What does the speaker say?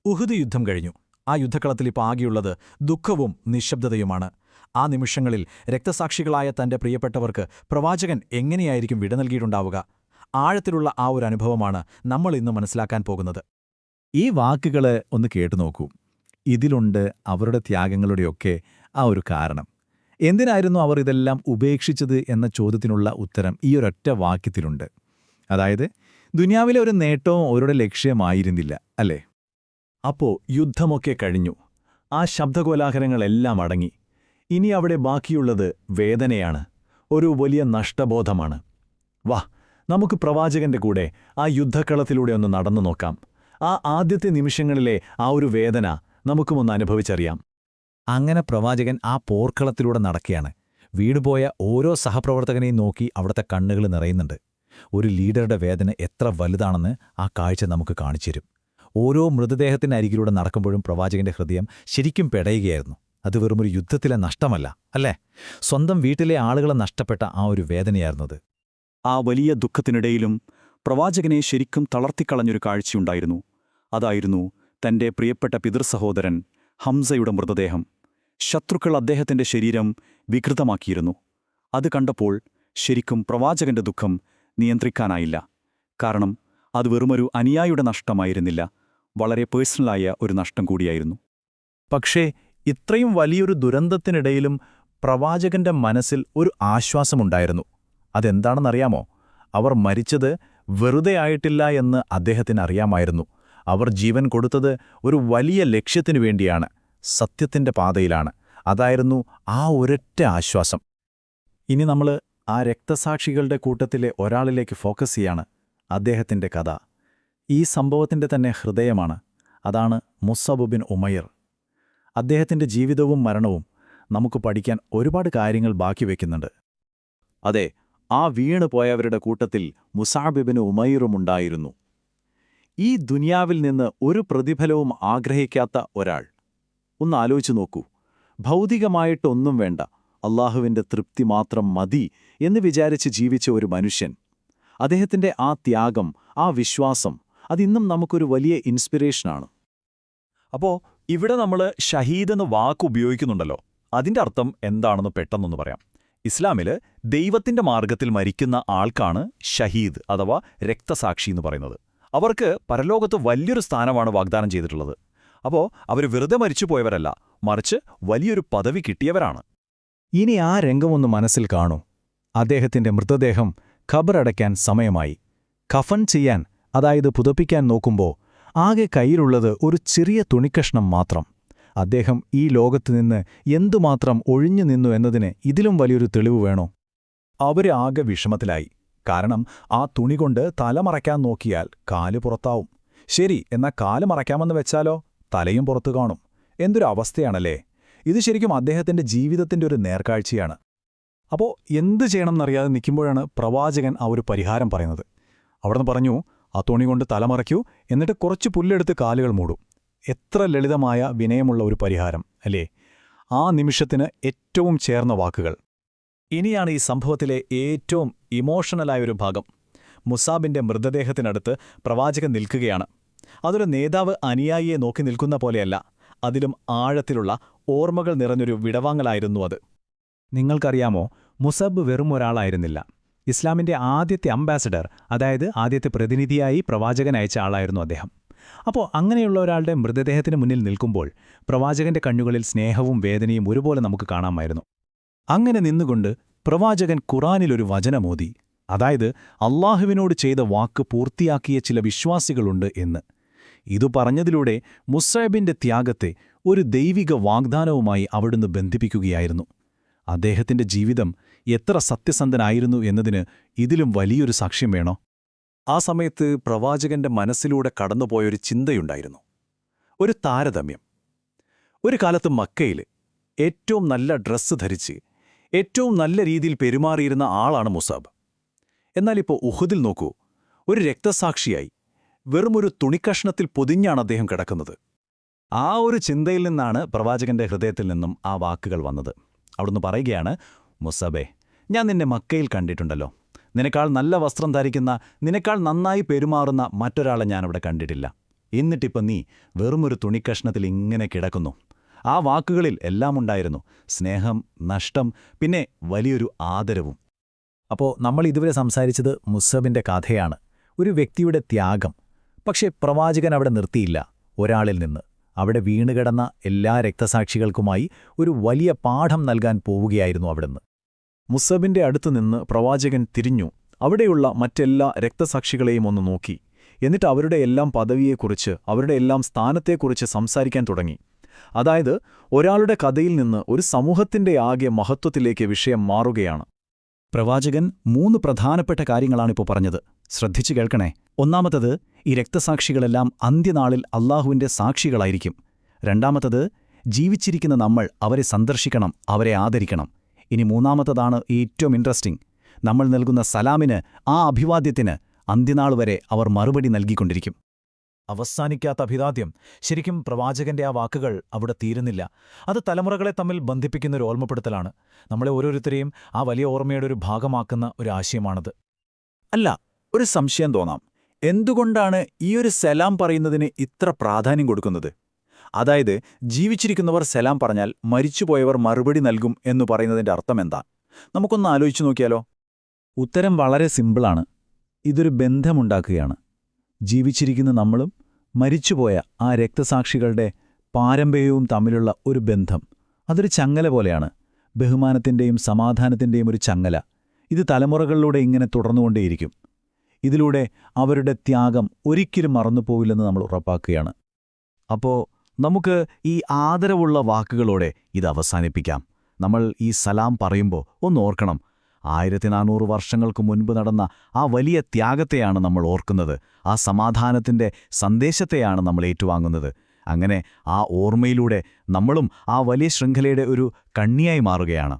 ഉഹുദ് യുദ്ധം കഴിഞ്ഞു. ആ യുദ്ധക്കളത്തിലിപ്പോൾ ആകെയുള്ളത് ദുഃഖവും നിശ്ശബ്ദതയുമാണ്. ആ നിമിഷങ്ങളിൽ രക്തസാക്ഷികളായ തന്റെ പ്രിയപ്പെട്ടവർക്ക് പ്രവാചകൻ എങ്ങനെയായിരിക്കും വിട നൽകിയിട്ടുണ്ടാവുക? ആഴത്തിലുള്ള ആ ഒരു അനുഭവമാണ് നമ്മൾ ഇന്ന് മനസ്സിലാക്കാൻ പോകുന്നത്. ഈ വാക്കുകള് ഒന്ന് കേട്ടുനോക്കൂ. ഇതിലുണ്ട് അവരുടെ ത്യാഗങ്ങളുടെയൊക്കെ ആ ഒരു കാരണം. എന്തിനായിരുന്നു അവർ ഇതെല്ലാം ഉപേക്ഷിച്ചത് എന്ന ചോദ്യത്തിനുള്ള ഉത്തരം ഈ ഒരൊറ്റ വാക്യത്തിലുണ്ട്. അതായത്, ദുനിയാവിലെ ഒരു നേട്ടവും അവരുടെ ലക്ഷ്യമായിരുന്നില്ല, അല്ലേ? അപ്പോ യുദ്ധമൊക്കെ കഴിഞ്ഞു. ആ ശബ്ദകോലാഹലങ്ങളെല്ലാം അടങ്ങി. ഇനി അവിടെ ബാക്കിയുള്ളത് വേദനയാണ്, ഒരു വലിയ നഷ്ടബോധമാണ്. വാ, നമുക്ക് പ്രവാചകന്റെ കൂടെ ആ യുദ്ധക്കളത്തിലൂടെ ഒന്ന് നടന്നു നോക്കാം. ആ ആദ്യത്തെ നിമിഷങ്ങളിലെ ആ ഒരു വേദന നമുക്കുമൊന്ന് അനുഭവിച്ചറിയാം. അങ്ങനെ പ്രവാചകൻ ആ പോർക്കളത്തിലൂടെ നടക്കുകയാണ്. വീണുപോയ ഓരോ സഹപ്രവർത്തകനെയും നോക്കി അവിടുത്തെ കണ്ണുകൾ നിറയുന്നുണ്ട്. ഒരു ലീഡറുടെ വേദന എത്ര വലുതാണെന്ന് ആ കാഴ്ച നമുക്ക് കാണിച്ചുതരും. ഓരോ മൃതദേഹത്തിനരികിലൂടെ നടക്കുമ്പോഴും പ്രവാചകന്റെ ഹൃദയം ശരിക്കും പെടയുകയായിരുന്നു. അത് വെറുമൊരു യുദ്ധത്തിലെ നഷ്ടമല്ല, അല്ലേ? സ്വന്തം വീട്ടിലെ ആളുകളെ നഷ്ടപ്പെട്ട ആ ഒരു വേദനയായിരുന്നത്. ആ വലിയ ദുഃഖത്തിനിടയിലും പ്രവാചകനെ ശരിക്കും തളർത്തിക്കളഞ്ഞൊരു കാഴ്ചയുണ്ടായിരുന്നു. അതായിരുന്നു തന്റെ പ്രിയപ്പെട്ട പിതൃസഹോദരൻ ഹംസയുടെ മൃതദേഹം. ശത്രുക്കൾ അദ്ദേഹത്തിന്റെ ശരീരം വികൃതമാക്കിയിരുന്നു. അത് കണ്ടപ്പോൾ ശരിക്കും പ്രവാചകന്റെ ദുഃഖം നിയന്ത്രിക്കാനായില്ല. കാരണം അത് വെറുമൊരു അനുയായിയുടെ നഷ്ടമായിരുന്നില്ല, വളരെ പേഴ്സണലായ ഒരു നഷ്ടം കൂടിയായിരുന്നു. പക്ഷേ ഇത്രയും വലിയൊരു ദുരന്തത്തിനിടയിലും പ്രവാചകന്റെ മനസ്സിൽ ഒരു ആശ്വാസമുണ്ടായിരുന്നു. അതെന്താണെന്നറിയാമോ? അവർ മരിച്ചത് വെറുതെ ആയിട്ടില്ല എന്ന് അദ്ദേഹത്തിന് അറിയാമായിരുന്നു. അവർ ജീവൻ കൊടുത്തത് ഒരു വലിയ ലക്ഷ്യത്തിനു വേണ്ടിയാണ്, സത്യത്തിന്റെ പാതയിലാണ്. അതായിരുന്നു ആ ഒരൊറ്റ ആശ്വാസം. ഇനി നമ്മൾ ആ രക്തസാക്ഷികളുടെ കൂട്ടത്തിലെ ഒരാളിലേക്ക് ഫോക്കസ് ചെയ്യാണ്. അദ്ദേഹത്തിന്റെ കഥ ഈ സംഭവത്തിന്റെ തന്നെ ഹൃദയമാണ്. അതാണ് മുസ്അബ് ബിൻ ഉമൈർ. അദ്ദേഹത്തിന്റെ ജീവിതവും മരണവും നമുക്ക് പഠിക്കാൻ ഒരുപാട് കാര്യങ്ങൾ ബാക്കി വയ്ക്കുന്നുണ്ട്. അതെ, ആ വീണുപോയവരുടെ കൂട്ടത്തിൽ മുസ്അബ് ബിൻ ഉമൈറുമുണ്ടായിരുന്നു. ഈ ദുനിയാവിൽ നിന്ന് ഒരു പ്രതിഫലവും ആഗ്രഹിക്കാത്ത ഒരാൾ. ഒന്ന് ആലോചിച്ചു നോക്കൂ. ഭൗതികമായിട്ടൊന്നും വേണ്ട, അള്ളാഹുവിന്റെ തൃപ്തി മാത്രം മതി എന്ന് വിചാരിച്ച് ജീവിച്ച ഒരു മനുഷ്യൻ. അദ്ദേഹത്തിന്റെ ആ ത്യാഗം, ആ വിശ്വാസം, അതിന്നും നമുക്കൊരു വലിയ ഇൻസ്പിറേഷനാണ്. അപ്പോൾ ഇവിടെ നമ്മൾ ഷഹീദ് എന്ന വാക്ക് ഉപയോഗിക്കുന്നുണ്ടല്ലോ, അതിന്റെ അർത്ഥം എന്താണെന്ന് പെട്ടെന്നൊന്ന് പറയാം. ഇസ്ലാമില് ദൈവത്തിന്റെ മാർഗത്തിൽ മരിക്കുന്ന ആൾക്കാണ് ഷഹീദ് അഥവാ രക്തസാക്ഷി എന്ന് പറയുന്നത്. അവർക്ക് പരലോകത്ത് വലിയൊരു സ്ഥാനമാണ് വാഗ്ദാനം ചെയ്തിട്ടുള്ളത്. അപ്പോൾ അവർ വെറുതെ മരിച്ചുപോയവരല്ല, മറിച്ച് വലിയൊരു പദവി കിട്ടിയവരാണ്. ഇനി ആ രംഗമൊന്ന് മനസ്സിൽ കാണൂ. അദ്ദേഹത്തിന്റെ മൃതദേഹം ഖബറടയ്ക്കാൻ സമയമായി. കഫൻ ചെയ്യാൻ, അതായത് പുതപ്പിക്കാൻ നോക്കുമ്പോൾ ആകെ കയ്യിലുള്ളത് ഒരു ചെറിയ തുണിക്കഷ്ണം മാത്രം. അദ്ദേഹം ഈ ലോകത്തുനിന്ന് എന്തുമാത്രം ഒഴിഞ്ഞു നിന്നു എന്നതിന് ഇതിലും വലിയൊരു തെളിവ് വേണോ? അവര് ആകെ വിഷമത്തിലായി. കാരണം ആ തുണികൊണ്ട് തല മറയ്ക്കാൻ നോക്കിയാൽ കാല് പുറത്താവും. ശരി, എന്നാൽ കാല് മറയ്ക്കാമെന്ന് വെച്ചാലോ തലയും പുറത്തു കാണും. എന്തൊരു അവസ്ഥയാണല്ലേ! ഇത് ശരിക്കും അദ്ദേഹത്തിന്റെ ജീവിതത്തിന്റെ ഒരു നേർക്കാഴ്ചയാണ്. അപ്പോൾ എന്തു ചെയ്യണമെന്നറിയാതെ നിൽക്കുമ്പോഴാണ് പ്രവാചകൻ ആ ഒരു പരിഹാരം പറയുന്നത്. അവിടുന്ന് പറഞ്ഞു, ആ തുണി കൊണ്ട് തലമറയ്ക്കൂ, എന്നിട്ട് കുറച്ച് പുല്ലെടുത്ത് കാലുകൾ മൂടും. എത്ര ലളിതമായ വിനയമുള്ള ഒരു പരിഹാരം അല്ലേ! ആ നിമിഷത്തിന് ഏറ്റവും ചേർന്ന വാക്കുകൾ. ഇനിയാണ് ഈ സംഭവത്തിലെ ഏറ്റവും ഇമോഷണലായൊരു ഭാഗം. മുസാബിന്റെ മൃതദേഹത്തിനടുത്ത് പ്രവാചകൻ നിൽക്കുകയാണ്. അതൊരു നേതാവ് അനുയായിയെ നോക്കി നിൽക്കുന്ന പോലെയല്ല, അതിലും ആഴത്തിലുള്ള ഓർമ്മകൾ നിറഞ്ഞൊരു വിടവാങ്ങലായിരുന്നു അത്. നിങ്ങൾക്കറിയാമോ, മുസബ് വെറും ഒരാളായിരുന്നില്ല. ഇസ്ലാമിന്റെ ആദ്യത്തെ അംബാസഡർ, അതായത് ആദ്യത്തെ പ്രതിനിധിയായി പ്രവാചകൻ അയച്ച ആളായിരുന്നു അദ്ദേഹം. അപ്പോൾ അങ്ങനെയുള്ള ഒരാളുടെ മൃതദേഹത്തിന് മുന്നിൽ നിൽക്കുമ്പോൾ പ്രവാചകന്റെ കണ്ണുകളിൽ സ്നേഹവും വേദനയും ഒരുപോലെ നമുക്ക് കാണാമായിരുന്നു. അങ്ങനെ നിന്നുകൊണ്ട് പ്രവാചകൻ ഖുറാനിലൊരു വചനമോദി. അതായത് അള്ളാഹുവിനോട് ചെയ്ത വാക്ക് പൂർത്തിയാക്കിയ ചില വിശ്വാസികളുണ്ട് എന്ന്. ഇതു പറഞ്ഞതിലൂടെ മുസ്അബിന്റെ ത്യാഗത്തെ ഒരു ദൈവിക വാഗ്ദാനവുമായി അവിടുന്ന് ബന്ധിപ്പിക്കുകയായിരുന്നു. അദ്ദേഹത്തിന്റെ ജീവിതം എത്ര സത്യസന്ധനായിരുന്നു എന്നതിന് ഇതിലും വലിയൊരു സാക്ഷ്യം വേണോ? ആ സമയത്ത് പ്രവാചകന്റെ മനസ്സിലൂടെ കടന്നുപോയൊരു ചിന്തയുണ്ടായിരുന്നു, ഒരു താരതമ്യം. ഒരു കാലത്ത് മക്കയിൽ ഏറ്റവും നല്ല ഡ്രസ്സ് ധരിച്ച് ഏറ്റവും നല്ല രീതിയിൽ പെരുമാറിയിരുന്ന ആളാണ് മുസാബ്. എന്നാലിപ്പോൾ ഉഹുദിൽ നോക്കൂ, ഒരു രക്തസാക്ഷിയായി വെറുമൊരു തുണിക്കഷ്ണത്തിൽ പൊതിഞ്ഞാണ് അദ്ദേഹം കിടക്കുന്നത്. ആ ഒരു ചിന്തയിൽ നിന്നാണ് പ്രവാചകന്റെ ഹൃദയത്തിൽ നിന്നും ആ വാക്കുകൾ വന്നത്. അവിടുന്ന് പറയുകയാണ്, മുസബേ, ഞാൻ നിന്നെ മക്കയിൽ കണ്ടിട്ടുണ്ടല്ലോ. നിനക്കാൾ നല്ല വസ്ത്രം ധരിക്കുന്ന, നിനക്കാൾ നന്നായി പെരുമാറുന്ന മറ്റൊരാളെ ഞാനവിടെ കണ്ടിട്ടില്ല. എന്നിട്ടിപ്പം നീ വെറുമൊരു തുണിക്കഷ്ണത്തിൽ ഇങ്ങനെ കിടക്കുന്നു. ആ വാക്കുകളിൽ എല്ലാം ഉണ്ടായിരുന്നു: സ്നേഹം, നഷ്ടം, പിന്നെ വലിയൊരു ആദരവും. അപ്പോൾ നമ്മൾ ഇതുവരെ സംസാരിച്ചത് മുസ്അബിന്റെ കഥയാണ്, ഒരു വ്യക്തിയുടെ ത്യാഗം. പക്ഷേ പ്രവാചകൻ അവിടെ നിർത്തിയില്ല. ഒരാളിൽ നിന്ന് അവിടെ വീണുകിടന്ന എല്ലാ രക്തസാക്ഷികൾക്കുമായി ഒരു വലിയ പാഠം നൽകാൻ പോവുകയായിരുന്നു അവിടുന്ന്. മുസ്അബിന്റെ അടുത്തുനിന്ന് പ്രവാചകൻ തിരിഞ്ഞു അവിടെയുള്ള മറ്റെല്ലാ രക്തസാക്ഷികളെയും ഒന്ന് നോക്കി. എന്നിട്ട് അവരുടെ എല്ലാം പദവിയെക്കുറിച്ച്, അവരുടെ എല്ലാം സ്ഥാനത്തെക്കുറിച്ച് സംസാരിക്കാൻ തുടങ്ങി. അതായത് ഒരാളുടെ കഥയിൽ നിന്ന് ഒരു സമൂഹത്തിന്റെ ആകെ മഹത്വത്തിലേക്ക് വിഷയം മാറുകയാണ്. പ്രവാചകൻ 3 പ്രധാനപ്പെട്ട കാര്യങ്ങളാണിപ്പോൾ പറഞ്ഞത്. ശ്രദ്ധിച്ചു കേൾക്കണേ. ഒന്നാമത്തത്, ഈ രക്തസാക്ഷികളെല്ലാം അന്ത്യനാളിൽ അല്ലാഹുവിന്റെ സാക്ഷികളായിരിക്കും. രണ്ടാമത്തത്, ജീവിച്ചിരിക്കുന്ന നമ്മൾ അവരെ സന്ദർശിക്കണം, അവരെ ആദരിക്കണം. ഇനി മൂന്നാമത്തതാണ് ഏറ്റവും ഇൻട്രസ്റ്റിംഗ്. നമ്മൾ നൽകുന്ന സലാമിന്, ആ അഭിവാദ്യത്തിന് അന്ത്യനാൾ വരെ അവർ മറുപടി നൽകിക്കൊണ്ടിരിക്കും. അവസാനിക്കാത്ത അഭിവാദ്യം. ശരിക്കും പ്രവാചകന്റെ ആ വാക്കുകൾ അവിടെ തീരുന്നില്ല. അത് തലമുറകളെ തമ്മിൽ ബന്ധിപ്പിക്കുന്ന ഒരു ഓർമ്മപ്പെടുത്തലാണ്. നമ്മളെ ഓരോരുത്തരെയും ആ വലിയ ഓർമ്മയുടെ ഒരു ഭാഗമാക്കുന്ന ഒരു ആശയമാണത്. അല്ല, ഒരു സംശയം തോന്നാം. എന്തുകൊണ്ടാണ് ഈ ഒരു സലാം പറയുന്നതിന് ഇത്ര പ്രാധാന്യം കൊടുക്കുന്നത്? അതായത് ജീവിച്ചിരിക്കുന്നവർ സലാം പറഞ്ഞാൽ മരിച്ചുപോയവർ മറുപടി നൽകും എന്നു പറയുന്നതിന്റെ അർത്ഥമെന്താ? നമുക്കൊന്ന് ആലോചിച്ചു നോക്കിയാലോ? ഉത്തരം വളരെ സിമ്പിളാണ്. ഇതൊരു ബന്ധമുണ്ടാക്കുകയാണ്. ജീവിച്ചിരിക്കുന്ന നമ്മളും മരിച്ചുപോയ ആ രക്തസാക്ഷികളുടെ പാരമ്പര്യവും തമ്മിലുള്ള ഒരു ബന്ധം. അതൊരു ചങ്ങല പോലെയാണ്. ബഹുമാനത്തിന്റെയും സമാധാനത്തിന്റെയും ഒരു ചങ്ങല. ഇത് തലമുറകളിലൂടെ ഇങ്ങനെ തുടർന്നുകൊണ്ടേയിരിക്കും. ഇതിലൂടെ അവരുടെ ത്യാഗം ഒരിക്കലും മറന്നുപോവില്ലെന്ന് നമ്മൾ ഉറപ്പാക്കുകയാണ്. അപ്പോൾ നമുക്ക് ഈ ആദരവുള്ള വാക്കുകളോടെ ഇത് അവസാനിപ്പിക്കാം. നമ്മൾ ഈ സലാം പറയുമ്പോൾ ഒന്നോർക്കണം, 1400 വർഷങ്ങൾക്ക് മുൻപ് നടന്ന ആ വലിയ ത്യാഗത്തെയാണ് നമ്മൾ ഓർക്കുന്നത്. ആ സമാധാനത്തിന്റെ സന്ദേശത്തെയാണ് നമ്മൾ ഏറ്റുവാങ്ങുന്നത്. അങ്ങനെ ആ ഓർമ്മയിലൂടെ നമ്മളും ആ വലിയ ശൃംഖലയുടെ ഒരു കണ്ണിയായി മാറുകയാണ്.